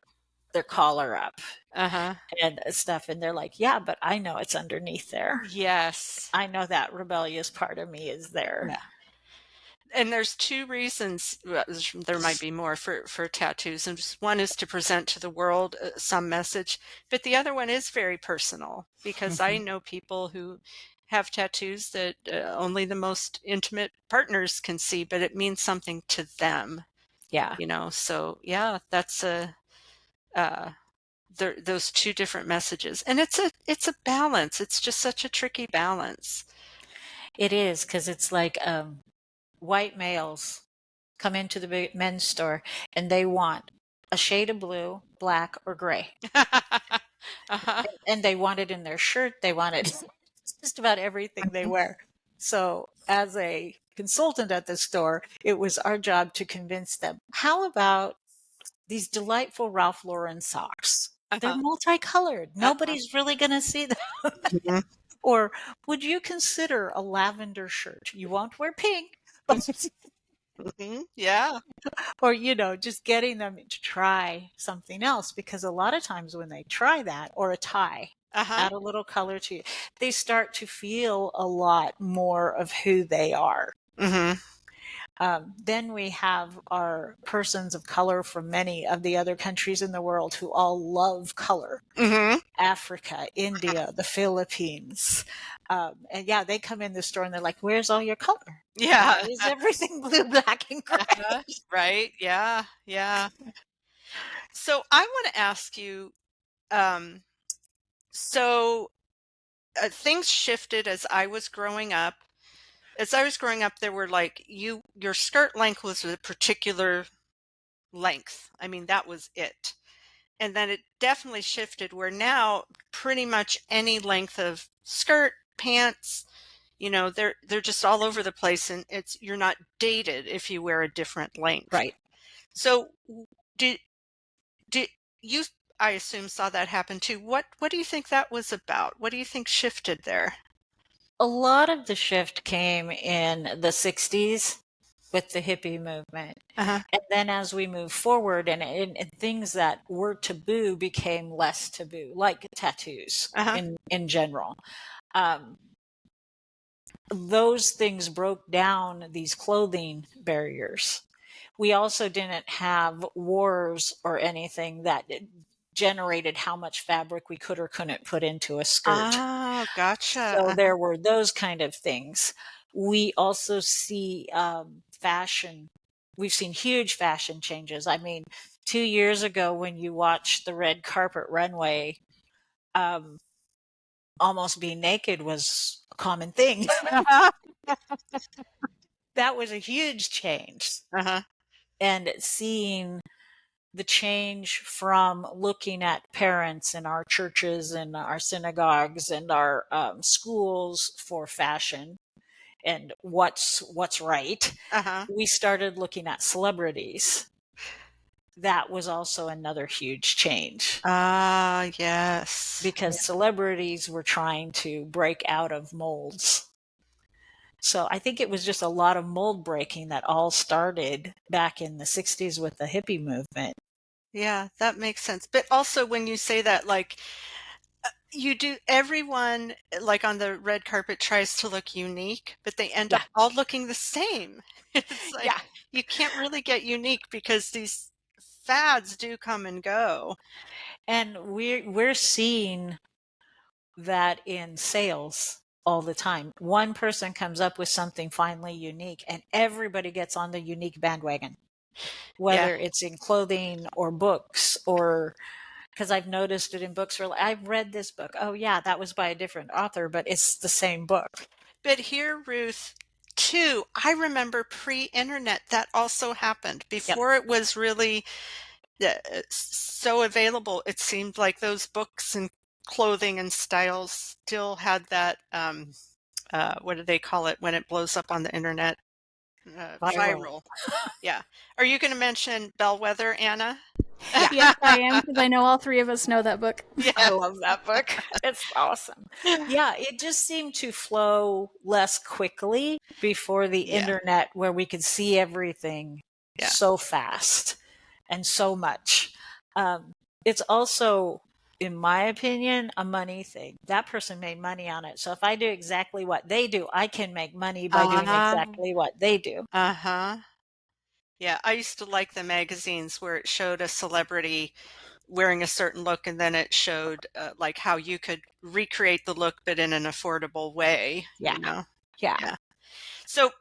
their collar up Uh-huh. and stuff. And they're like, yeah, but I know it's underneath there. Yes. I know that rebellious part of me is there. Yeah. And there's two reasons, well, there might be more for tattoos. And just one is to present to the world some message, but the other one is very personal, because I know people who have tattoos that only the most intimate partners can see, but it means something to them. Yeah. So yeah, that's those two different messages, and it's a balance. It's just such a tricky balance. It is, because it's like white males come into the big men's store and they want a shade of blue, black, or gray. Uh-huh. And they want it in their shirt. They want it just about everything they wear. So as a consultant at the store, it was our job to convince them, how about these delightful Ralph Lauren socks? They're Uh-huh. multicolored. Nobody's really going to see them. Mhm. Or would you consider a lavender shirt? You won't wear pink, but Mhm. Yeah. or just getting them to try something else, because a lot of times when they try that, or a tie, Uh-huh. add a little color to it, they start to feel a lot more of who they are. Mm-hmm. Then we have our persons of color from many of the other countries in the world who all love color. Mm-hmm. Africa, India, the Philippines. And yeah, they come in the store and they're like, where's all your color? Yeah. Why is everything blue, black, and gray? Uh-huh. Right. Yeah. Yeah. So I want to ask you, um, so things shifted as I was growing up. As I was growing up, there were like your skirt length was a particular length. I mean, that was it. And then it definitely shifted where now pretty much any length of skirt, pants, they're just all over the place, and you're not dated if you wear a different length. Right. So did did you, I assume, saw that happen too. What do you think that was about? What do you think shifted there? A lot of the shift came in the 60s with the hippie movement. Uh-huh. And then as we move forward, and things that were taboo became less taboo, like tattoos Uh-huh. in general. Those things broke down these clothing barriers. We also didn't have wars or anything that generated how much fabric we could or couldn't put into a skirt. Oh, gotcha. So there were those kind of things. We also see fashion. We've seen huge fashion changes. I mean, 2 years ago, when you watched the red carpet runway, almost being naked was a common thing. Uh-huh. That was a huge change. Uh-huh. And seeing the change from looking at parents in our churches and our synagogues and our schools for fashion and what's right, Uh-huh. we started looking at celebrities. That was also another huge change, Ah, yes. because celebrities were trying to break out of molds. So I think it was just a lot of mold breaking that all started back in the 60s with the hippie movement. Yeah, that makes sense. But also when you say that, like, everyone, like on the red carpet, tries to look unique, but they end up Yeah. all looking the same. It's like, Yeah. you can't really get unique because these fads do come and go. And we're seeing that in sales all the time. One person comes up with something finally unique and everybody gets on the unique bandwagon. whether it's in clothing or books, or because I've noticed it in books where I've read this book. Oh yeah, that was by a different author, but it's the same book. But here, Ruth, too, I remember pre-internet that also happened. Before it was really so available, it seemed like those books and clothing and styles still had that, what do they call it when it blows up on the internet? Viral. Yeah. Are you going to mention Bellwether, Anna? Yeah. Yes, I am, because I know all three of us know that book. Yeah. I love that book. It's awesome. Yeah, it just seemed to flow less quickly before the Yeah. internet, where we could see everything so fast and so much. It's also, in my opinion, a money thing. That person made money on it. So if I do exactly what they do, I can make money by doing exactly what they do. Uh-huh. Yeah, I used to like the magazines where it showed a celebrity wearing a certain look, and then it showed like how you could recreate the look, but in an affordable way. Yeah. You know? Yeah. So,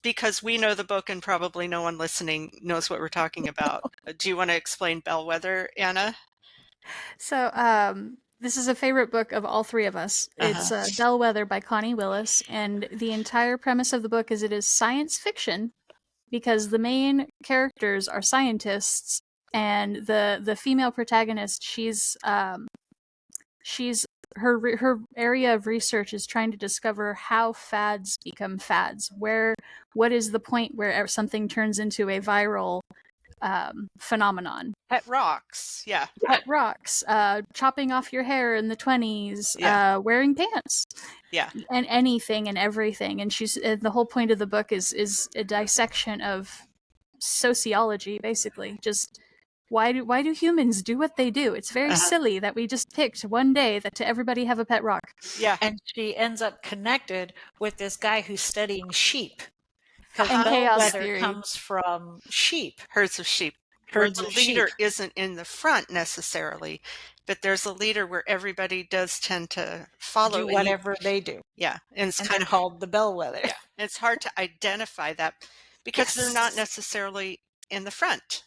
because we know the book and probably no one listening knows what we're talking about, do you want to explain Bellwether, Anna? So, this is a favorite book of all three of us. It's Bellwether by Connie Willis, and the entire premise of the book is it is science fiction because the main characters are scientists, and the female protagonist, she's her area of research is trying to discover how fads become fads. What is the point where something turns into a viral phenomenon? Pet rocks. Yeah. Pet rocks, chopping off your hair in the 20s, wearing pants, and anything and everything. And she's the whole point of the book is a dissection of sociology, basically. Just why do humans do what they do? It's very silly that we just picked one day that to everybody have a pet rock. Yeah. And she ends up connected with this guy who's studying sheep. Because And chaos Bellwether theory comes from sheep. Herds of sheep. Where the leader isn't in the front necessarily, but there's a leader where everybody does tend to follow. Do whatever they do. Yeah. And it's kind of called the Bellwether. Yeah. It's hard to identify that because they're not necessarily in the front.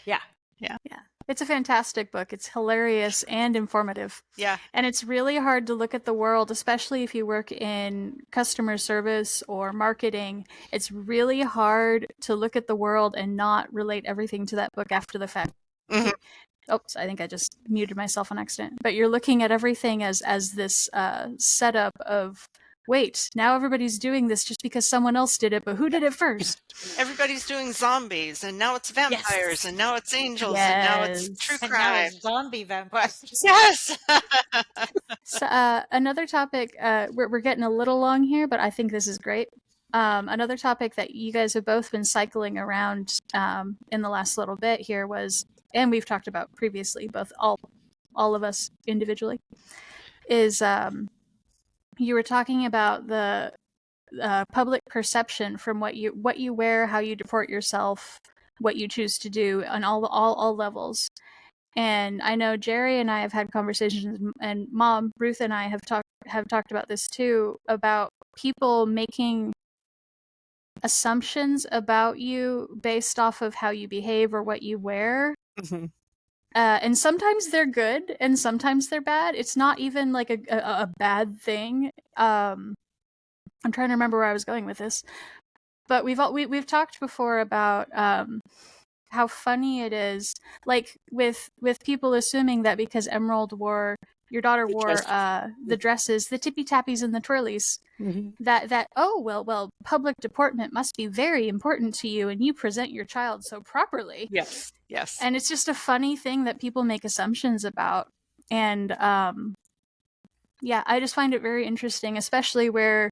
Yeah. Yeah. Yeah. It's a fantastic book. It's hilarious and informative. Yeah. And it's really hard to look at the world, especially if you work in customer service or marketing. It's really hard to look at the world and not relate everything to that book after the fact. Mm-hmm. Oops, I think I just muted myself on accident. But you're looking at everything as this setup of, wait, now everybody's doing this just because someone else did it, but who did it first? Everybody's doing zombies, and now it's vampires, and now it's angels, and now it's true crime. And now it's zombie vampires. Yes! So another topic, we're getting a little long here, but I think this is great. Another topic that you guys have both been cycling around in the last little bit here was, and we've talked about previously, both all of us individually, is you were talking about the public perception from what you wear, how you deport yourself, what you choose to do on all levels. And I know Jerry and I have had conversations, and Mom Ruth and I have talked about this too, about people making assumptions about you based off of how you behave or what you wear. Mm-hmm. And sometimes they're good and sometimes they're bad. It's not even like a bad thing. I'm trying to remember where I was going with this, but we've talked before about how funny it is, like with people assuming that because your daughter wore the dresses, the tippy tappies and the twirlies, that oh well, public deportment must be very important to you, and you present your child so properly. Yes. And it's just a funny thing that people make assumptions about, and yeah, I just find it very interesting, especially where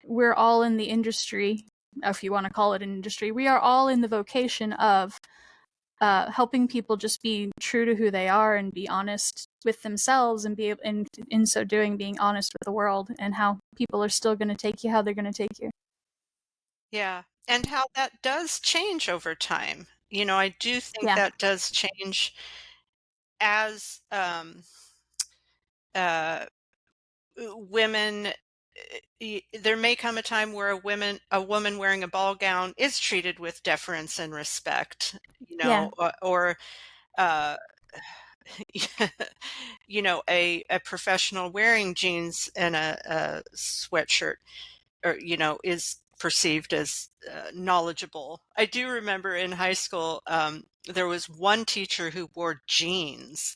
we're all in the industry, if you want to call it an industry. We are all in the vocation of helping people just be true to who they are and be honest with themselves, and in so doing, being honest with the world and how people are still going to take you how they're going to take you. Yeah. And how that does change over time. You know, I do think that does change as women there may come a time where a woman wearing a ball gown is treated with deference and respect, Yeah. or uh, a professional wearing jeans and a sweatshirt, or is perceived as knowledgeable. I do remember in high school, there was one teacher who wore jeans.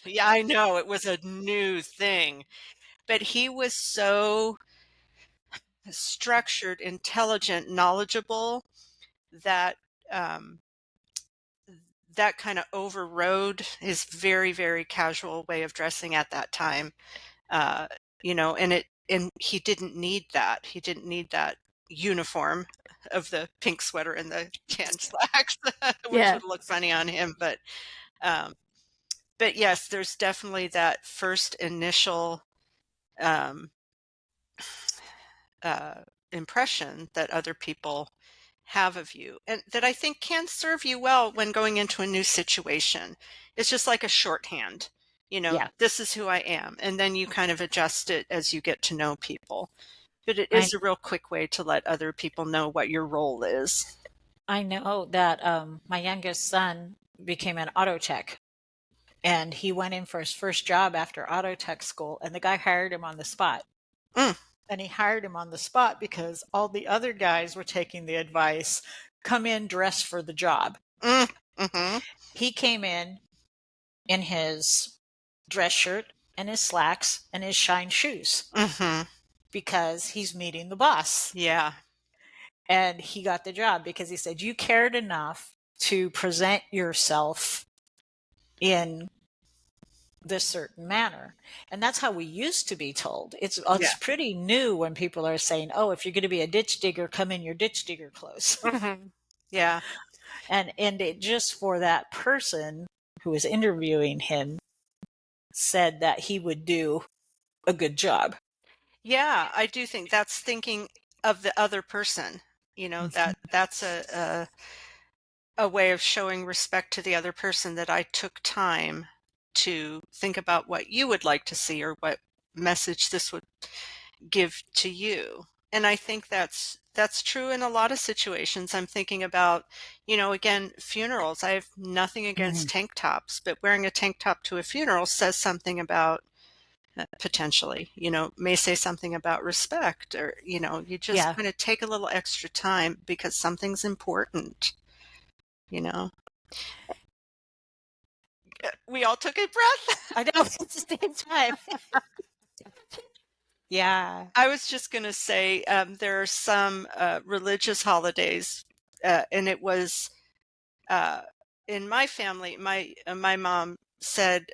Yeah, I know it was a new thing, but he was so structured, intelligent, knowledgeable that um, that kind of overrode his very, very casual way of dressing at that time. Uh, and he didn't need that. He didn't need that uniform of the pink sweater and the tan slacks, which Yeah. would look funny on him. Um, but yes, there's definitely that first initial um, uh, impression that other people have of you, and that I think can serve you well when going into a new situation. It's just like a shorthand, Yeah. this is who I am. And then you kind of adjust it as you get to know people. But it I is a real quick way to let other people know what your role is. I know that my youngest son became an auto tech, and he went in for his first job after auto tech school, and the guy hired him on the spot. Mm, And he hired him on the spot because all the other guys were taking the advice, come in dressed for the job. mm-hmm, He came in his dress shirt and his slacks and his shine shoes mm-hmm. because he's meeting the boss. Yeah. And he got the job because he said, you cared enough to present yourself in this certain manner. And that's how we used to be told. It's Yeah. pretty new when people are saying, oh, if you're going to be a ditch digger, come in your ditch digger clothes. Mm-hmm. Yeah. and it just for that person who was interviewing him said that he would do a good job. Yeah, I do think that's thinking of the other person. That's a way of showing respect to the other person, that I took time to think about what you would like to see or what message this would give to you. And I think that's true in a lot of situations. I'm thinking about, again, funerals. I have nothing against tank tops, but wearing a tank top to a funeral says something about potentially, may say something about respect, or, you just Yeah. kind of take a little extra time because something's important, you know. We all took a breath. I know, at the same time. Yeah. I was just going to say, there are some religious holidays, and it was uh, in my family. My mom said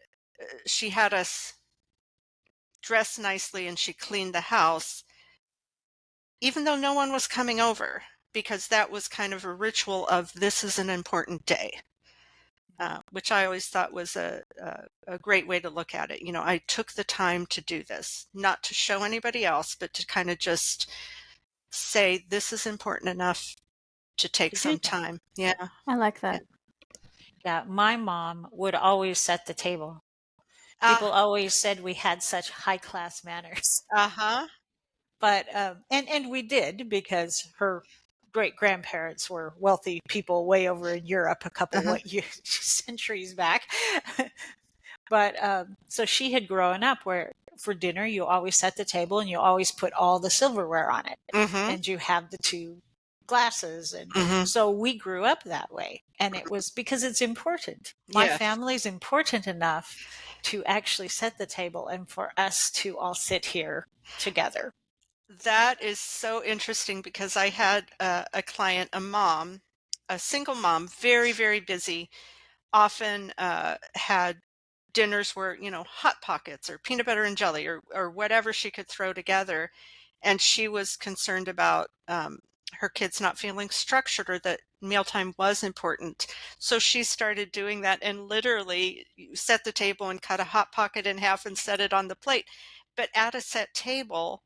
she had us dress nicely and she cleaned the house, even though no one was coming over, because that was kind of a ritual of, this is an important day. Which I always thought was a great way to look at it. I took the time to do this, not to show anybody else, but to kind of just say, this is important enough to take To do some that. time. Yeah. I like that. Yeah. My mom would always set the table. People always said we had such high class manners. Uh-huh. But and we did, because her great grandparents were wealthy people way over in Europe a couple centuries back. But so she had grown up where for dinner you always set the table and you always put all the silverware on it, Mm-hmm. and you have the two glasses, and Mm-hmm. so we grew up that way, and it was because it's important. My Yes. family's important enough to actually set the table and for us to all sit here together. That is so interesting, because I had a client, a mom, a single mom, very, very busy, often had dinners where, Hot Pockets or peanut butter and jelly, or whatever she could throw together. And she was concerned about her kids not feeling structured, or that mealtime was important. So she started doing that, and literally set the table and cut a Hot Pocket in half and set it on the plate. But at a set table,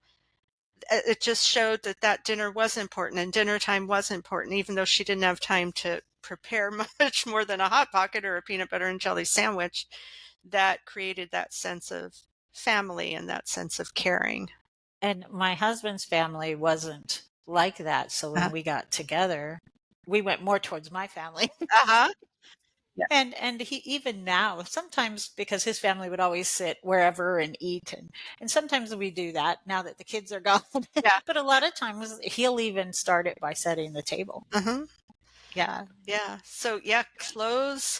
it just showed that dinner was important and dinner time was important, even though she didn't have time to prepare much more than a Hot Pocket or a peanut butter and jelly sandwich. That created that sense of family and that sense of caring. And my husband's family wasn't like that. So when we got together, we went more towards my family. Uh-huh. Yeah. And he, even now, sometimes, because his family would always sit wherever and eat, and sometimes we do that now that the kids are gone. Yeah. But a lot of times he'll even start it by setting the table. Uh-huh. Yeah. Yeah. So yeah, clothes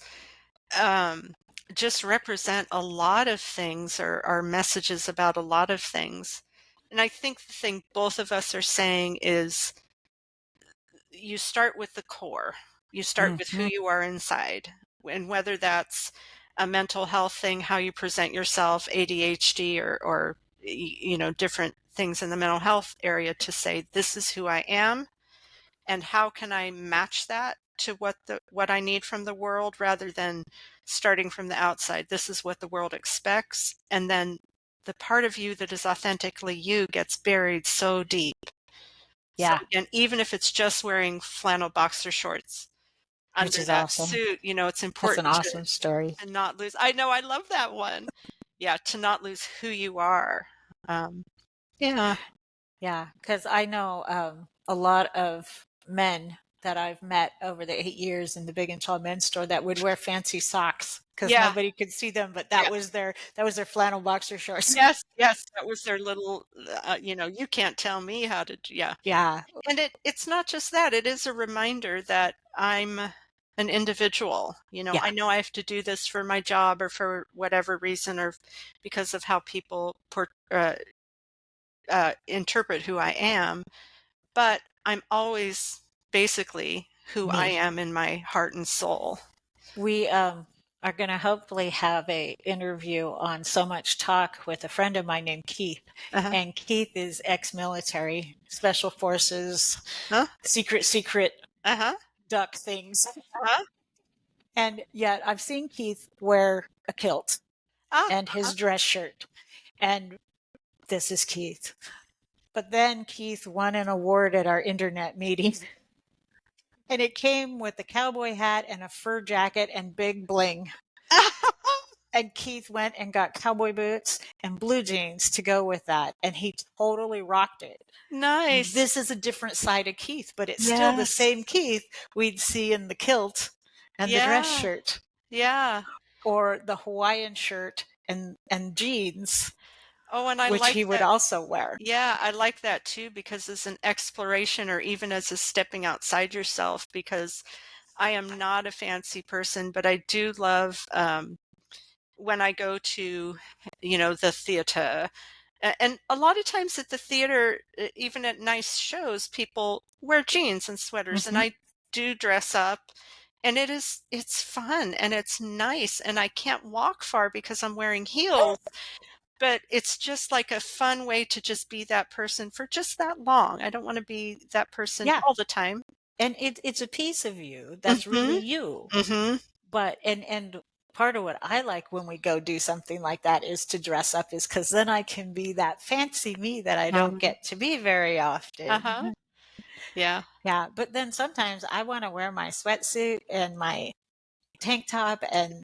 just represent a lot of things, or are messages about a lot of things. And I think the thing both of us are saying is you start with the core. You start with who Mhm. you are inside. And whether that's a mental health thing, how you present yourself, ADHD, or different things in the mental health area, to say, this is who I am, and how can I match that to what I need from the world, rather than starting from the outside. This is what the world expects, and then the part of you that is authentically you gets buried so deep. So Yeah. again, even if it's just wearing flannel boxer shorts Which under is that awesome. suit, it's That's an important awesome story. to not lose. I know, I love that one. Yeah, to not lose who you are. Yeah. Yeah, because I know a lot of men that I've met over the 8 years in the Big and Tall Men's Store that would wear fancy socks because Yeah. nobody could see them, but Yeah. that was their flannel boxer shorts. Yes. Yes. That was their little, you can't tell me how to, yeah. Yeah, And it's not just that, it is a reminder that I'm an individual. yeah, I know I have to do this for my job, or for whatever reason, or because of how people interpret who I am, but I'm always basically who I me. am in my heart and soul. We are going to hopefully have a interview on So Much Talk with a friend of mine named Keith. Uh-huh. And Keith is ex-military, special forces, Huh? secret Uh-huh. duck things. Uh-huh. And yet I've seen Keith wear a kilt Ah, and uh-huh. his dress shirt. And this is Keith. But then Keith won an award at our internet meeting. And it came with a cowboy hat and a fur jacket and big bling. And Keith went and got cowboy boots and blue jeans to go with that. And he totally rocked it. Nice. This is a different side of Keith, but it's still the Yes. same Keith we'd see in the kilt and the dress Yeah. shirt, Yeah. or the Hawaiian shirt and jeans, Oh, and I which like he would that. also wear. Yeah, I like that too, because as an exploration, or even as a stepping outside yourself, because I am not a fancy person, but I do love, when I go to, the theater. And a lot of times at the theater, even at nice shows, people wear jeans and sweaters, and Mm-hmm. I do dress up, and it's fun and it's nice, and I can't walk far because I'm wearing heels, but it's just like a fun way to just be that person for just that long. I don't want to be that person Yeah. all the time. And it's a piece of you that's really Mhm. you. Mhm. But and part of what I like when we go do something like that is to dress up, is because then I can be that fancy me that I don't get to be very Uh-huh. often. Yeah. Yeah, but then sometimes I want to wear my sweatsuit and my tank top and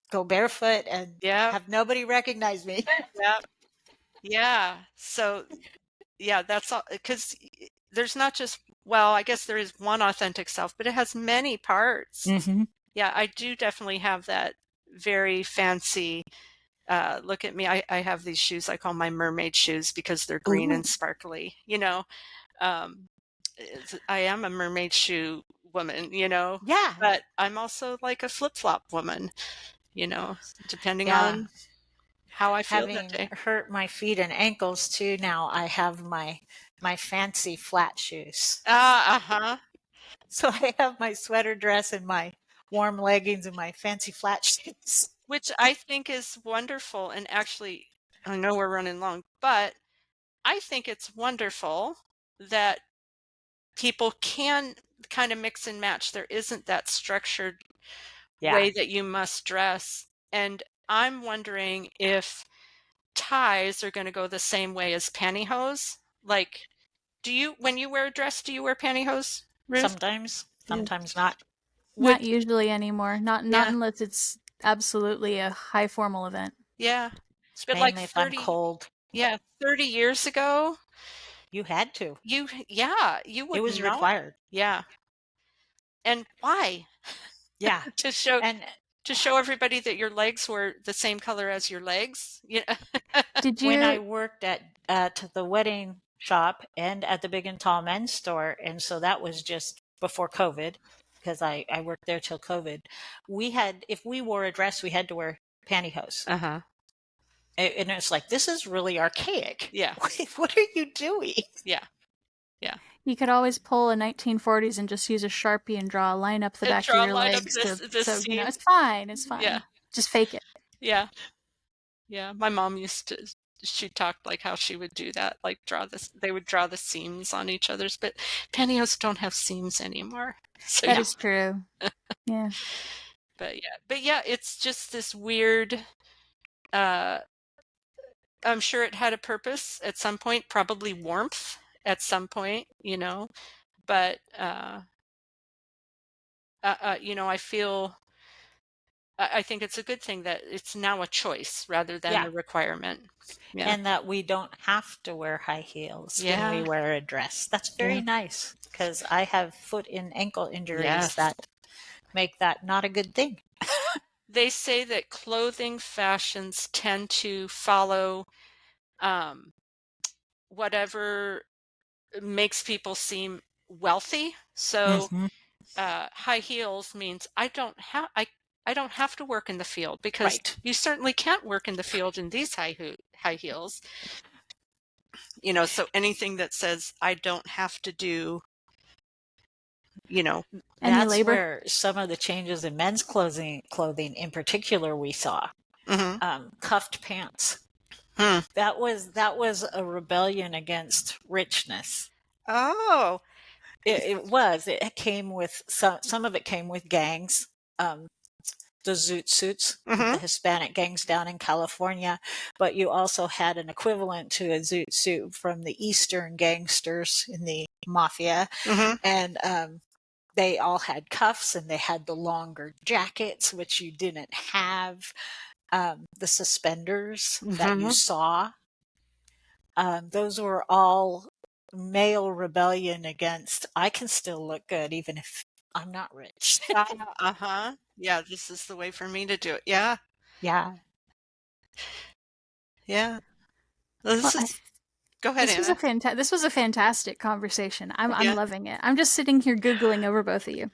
go barefoot and Yeah. have nobody recognize me. Yeah. Yeah. So, yeah, that's all, because there's not just, well, I guess there is one authentic self, but it has many parts. Mm-hmm. Yeah, I do definitely have that very fancy, look at me. I have these shoes I call my mermaid shoes because they're green Ooh. and sparkly, um, I am a mermaid shoe woman, Yeah. but I'm also like a flip-flop woman, depending Yeah. on how I feel that Having day. hurt my feet and ankles too, now I have my fancy flat shoes. Ah, uh-huh. So I have my sweater dress and my warm leggings and my fancy flat shoes. Which I think is wonderful. And actually, I know we're running long, but I think it's wonderful that people can kind of mix and match. There isn't that structured Yeah. way that you must dress. And I'm wondering if ties are going to go the same way as pantyhose. Like, when you wear a dress, do you wear pantyhose, Ruth? Sometimes, Yeah. sometimes not. Not Would, usually anymore. Not yeah, unless it's absolutely a high formal event. It's but like mainly if I'm 30, cold. Yeah, 30 years ago, You had to. you It would was not. required. Yeah. And why? Yeah. To show And everybody that your legs were the same color as your legs? Yeah. Did when I you? worked at the wedding shop and at the Big and Tall Men's store, and so that was just before COVID, because I worked there till COVID. We had, if we wore a dress, we had to wear pantyhose. Uh-huh. And it's like, this is really archaic. Yeah. What are you doing? Yeah. Yeah. You could always pull a 1940s and just use a Sharpie and draw a line up the And back of draw a your line up legs this so you know seam. it's fine. It's fine. Yeah. Just fake it. Yeah. Yeah. My mom she talked like how she would do that, like they would draw the seams on each other's, but pantyhose don't have seams anymore. So That is true. Yeah. But yeah, it's just this weird, I'm sure it had a purpose at some point, probably warmth at some point, but, I feel, I think it's a good thing that it's now a choice rather than Yeah. a requirement. Yeah. And that we don't have to wear high heels when we Yeah. wear a dress. That's very nice, because I have foot and ankle injuries Yes. that make that not a good thing. They say that clothing fashions tend to follow whatever makes people seem wealthy. So Mhm. high heels means I don't have to work in the field, because Right. you certainly can't work in the field in these high heels. So anything that says I don't have to do, Any That's labor? where some of the changes in men's clothing in particular we saw. Cuffed pants. That was a rebellion against richness. Oh. It came with some of it came with gangs, the zoot suits, the Hispanic gangs down in California, but you also had an equivalent to a zoot suit from the Eastern gangsters in the mafia, and they all had cuffs, and they had the longer jackets, which you didn't have. The suspenders that you saw, those were all male rebellion against, I can still look good even if I'm not rich. Yeah, this is the way for me to do it. Yeah. Yeah. Yeah. Well, Go ahead, this was Anna. this was a fantastic conversation. I'm Yeah. loving it. I'm just sitting here googling over both of you.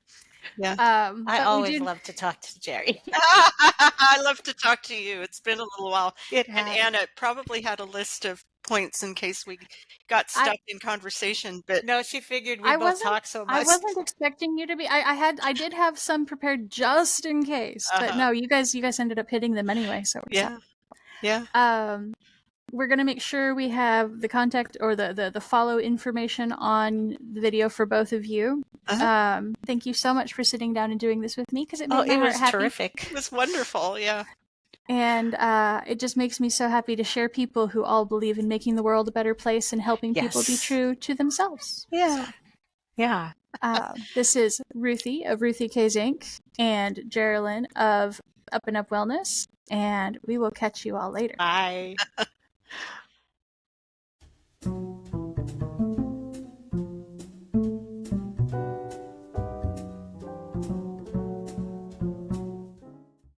Yeah. I But always love to talk to Jerry. I love to talk to you. It's been a little while. And Anna probably had a list of points in case we got stuck in conversation, but no, she figured we both talk so much. I wasn't expecting you to be. I did have some prepared just in case, but no, you guys ended up hitting them anyway. So yeah. We're gonna make sure we have the contact or the follow information on the video for both of you. Thank you so much for sitting down and doing this with me, because it made my heart happy. Terrific. It was wonderful. Yeah. And it just makes me so happy to share people who all believe in making the world a better place and helping people be true to themselves. Yeah. Yeah. This is Ruthie of Ruthie K's Inc. and Geralyn of Up and Up Wellness, and we will catch you all later. Bye.